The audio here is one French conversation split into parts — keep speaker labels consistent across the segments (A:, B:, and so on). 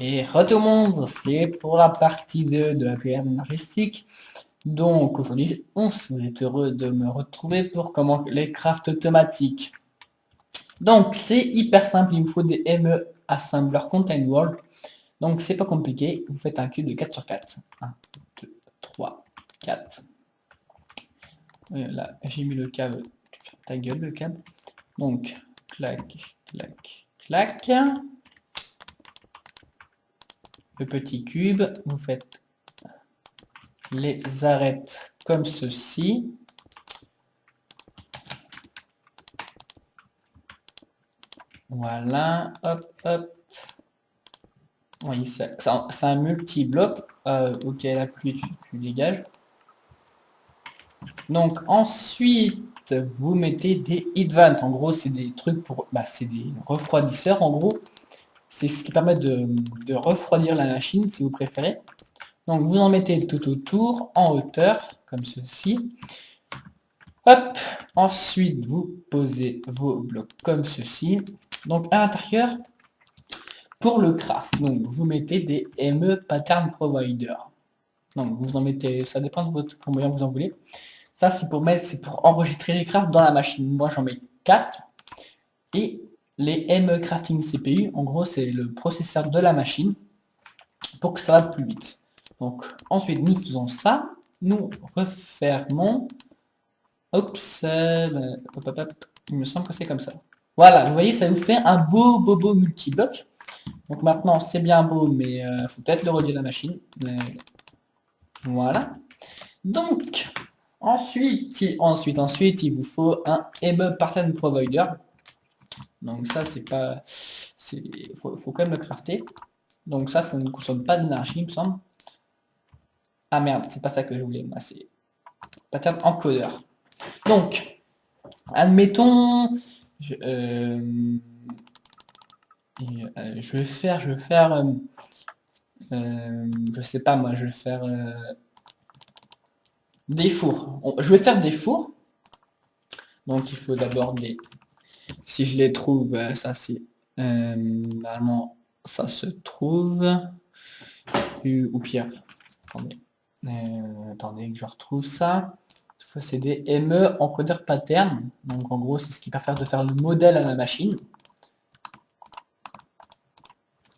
A: Et re tout le monde, c'est pour la partie 2 de la PR énergétique. Donc aujourd'hui, on est heureux de me retrouver pour comment les crafts automatiques. Donc c'est hyper simple, il vous faut des ME Assembler Contain World. Donc c'est pas compliqué, vous faites un cube de 4 sur 4. 1, 2, 3, 4. Là, j'ai mis le câble, tu fermes ta gueule le câble. Donc, clac, clac, clac. Le petit cube, vous faites les arêtes comme ceci. Voilà, hop, hop. Oui, c'est un multi-bloc. Ok, la pluie, tu dégages. Donc ensuite, vous mettez des heat vents. En gros, c'est des trucs pour... c'est des refroidisseurs, en gros. C'est ce qui permet de refroidir la machine, si vous préférez. Donc vous en mettez tout autour, en hauteur, comme ceci. Hop, ensuite vous posez vos blocs comme ceci. Donc à l'intérieur, pour le craft, donc vous mettez des ME Pattern Provider. Donc vous en mettez, ça dépend de votre combien vous en voulez. Ça c'est pour mettre, c'est pour enregistrer les crafts dans la machine. Moi j'en mets 4. Et les ME Crafting CPU, en gros c'est le processeur de la machine pour que ça va plus vite. Donc ensuite nous faisons ça, nous refermons. Oups, hop, hop, hop, il me semble que c'est comme ça. Voilà, vous voyez, ça vous fait un beau multi-bloc. Donc maintenant, c'est bien beau, mais faut peut-être le relier à la machine. Voilà. Donc, ensuite, il vous faut un ME Pattern Provider. Donc ça, c'est pas... faut quand même le crafter. Donc ça ne consomme pas d'énergie, il me semble. Ah merde, c'est pas ça que je voulais. Moi, c'est Pattern Encoder. Donc, admettons... je vais faire, je sais pas moi, je vais faire des fours. Je vais faire des fours. Donc il faut d'abord des, si je les trouve, ça c'est, normalement ça se trouve, ou pire, attendez, attendez que je retrouve ça. C'est des ME encodeur pattern. Donc en gros c'est ce qui permet de faire le modèle à la machine.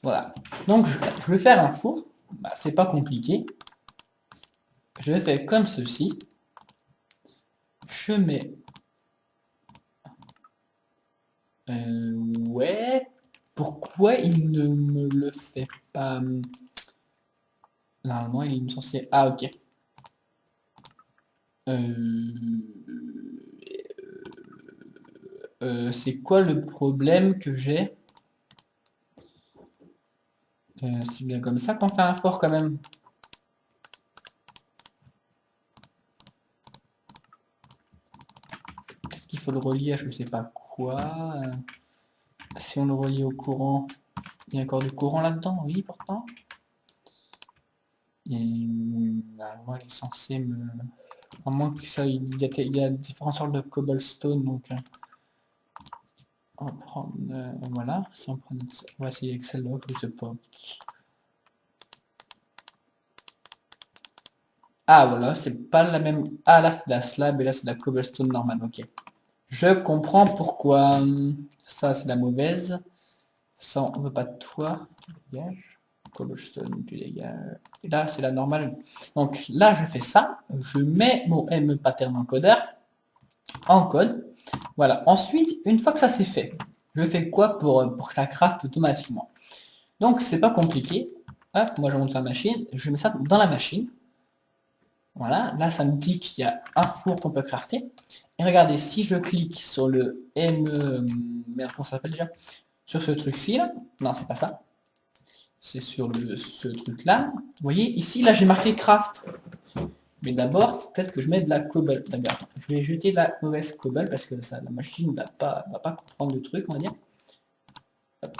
A: Voilà. Donc je vais faire un four. C'est pas compliqué. Je vais faire comme ceci. Je mets... ouais. Pourquoi il ne me le fait pas? Normalement, il est censé... Ah, ok. C'est quoi le problème que j'ai? C'est bien comme ça qu'on fait un fort quand même. Peut-être qu'il faut le relier à je sais pas quoi. Si on le relie au courant, il y a encore du courant là-dedans, oui pourtant. Et normalement il est censé me... À moins que ça, il y a différentes sortes de cobblestone, donc on va prendre, voilà, si on prend, on va essayer avec celle-là, je sais pas. Ah voilà, c'est pas la même, ah là c'est de la slab et là c'est de la cobblestone normale, ok. Je comprends pourquoi, ça c'est la mauvaise, ça on veut pas de toi, dégage, cobblestone, tu dégages, et là c'est la normale. Donc là je fais ça, je mets mon ME pattern encoder en code. Voilà. Ensuite, une fois que ça c'est fait, je fais quoi pour que ça craft automatiquement? Donc c'est pas compliqué. Hop, moi je monte la machine, je mets ça dans la machine. Voilà, là ça me dit qu'il y a un four qu'on peut crafter. Et regardez, si je clique sur le merde, comment ça s'appelle déjà? Sur ce truc-ci, là. Non, c'est pas ça. C'est sur ce truc-là. Vous voyez, ici, là j'ai marqué craft. Mais d'abord, peut-être que je mets de la cobble. D'accord. Je vais jeter de la mauvaise cobble parce que ça, la machine ne va pas comprendre le truc, on va dire. Hop.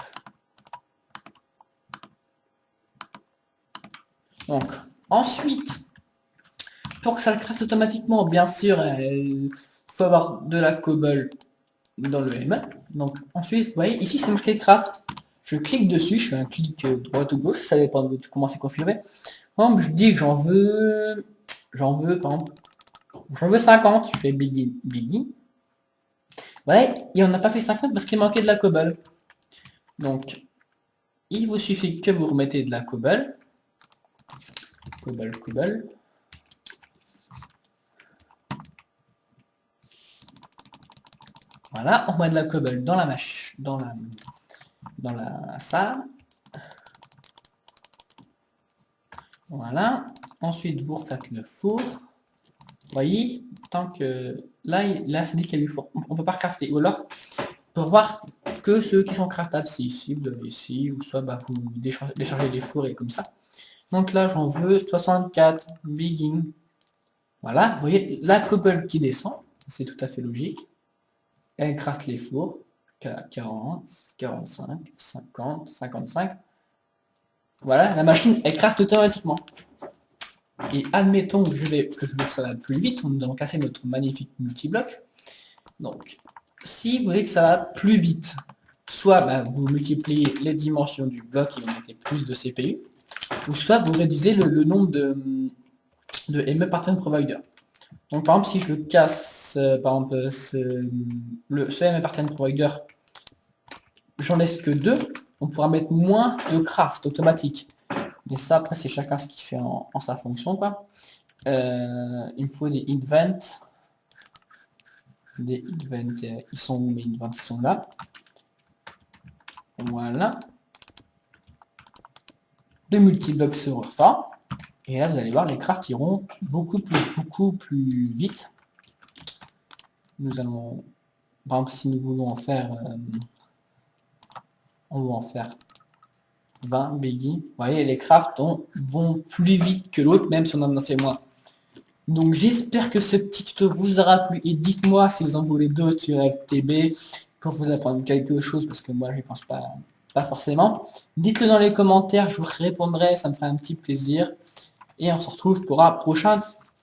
A: Donc, ensuite, pour que ça le craft automatiquement, bien sûr, il faut avoir de la cobble dans le M. Donc, ensuite, vous voyez, ici c'est marqué craft. Je clique dessus, je fais un clic droite ou gauche, ça dépend de comment c'est configuré. Par exemple, je dis que par exemple, j'en veux 50, je fais begin, begin. Ouais, et on n'a pas fait 50 parce qu'il manquait de la cobble. Donc, il vous suffit que vous remettez de la cobble. Cobble, cobble. Voilà, on met de la cobble dans la salle. Voilà. Ensuite, vous refaites le four. Vous voyez, tant que là c'est dit qu'il y a du four. On peut pas crafter. Ou alors, pour voir que ceux qui sont craftables, c'est ici, vous avez ici, ou soit bah, vous déchargez les fours et comme ça. Donc là, j'en veux 64, begin. Voilà, vous voyez, la cobble qui descend, c'est tout à fait logique. Elle craft les fours, 40, 45, 50, 55. Voilà, la machine, elle craft automatiquement. Et admettons que je veux que ça va plus vite, nous allons casser notre magnifique multibloc. Donc, si vous voulez que ça va plus vite, soit bah, vous multipliez les dimensions du bloc et vous mettez plus de CPU, ou soit vous réduisez le nombre de ME Pattern Provider. Donc par exemple, si je casse par exemple ce ME Pattern Provider, j'en laisse que 2, on pourra mettre moins de craft automatique. Mais ça, après, c'est chacun ce qu'il fait en sa fonction, quoi. Il me faut des events. Des events, ils sont où mes events? Ils sont là. Voilà. De multi-blocs se refait. Et là, vous allez voir, les crafts iront beaucoup plus vite. Nous allons, par exemple, si nous voulons en faire, on va en faire 20 beggy. Vous voyez, les crafts vont plus vite que l'autre, même si on en a fait moins. Donc j'espère que ce petit tuto vous aura plu et dites-moi si vous en voulez d'autres sur FTB pour vous apprendre quelque chose parce que moi je pense pas forcément. Dites-le dans les commentaires, je vous répondrai, ça me ferait un petit plaisir. Et on se retrouve pour un prochain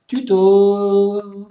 A: tuto.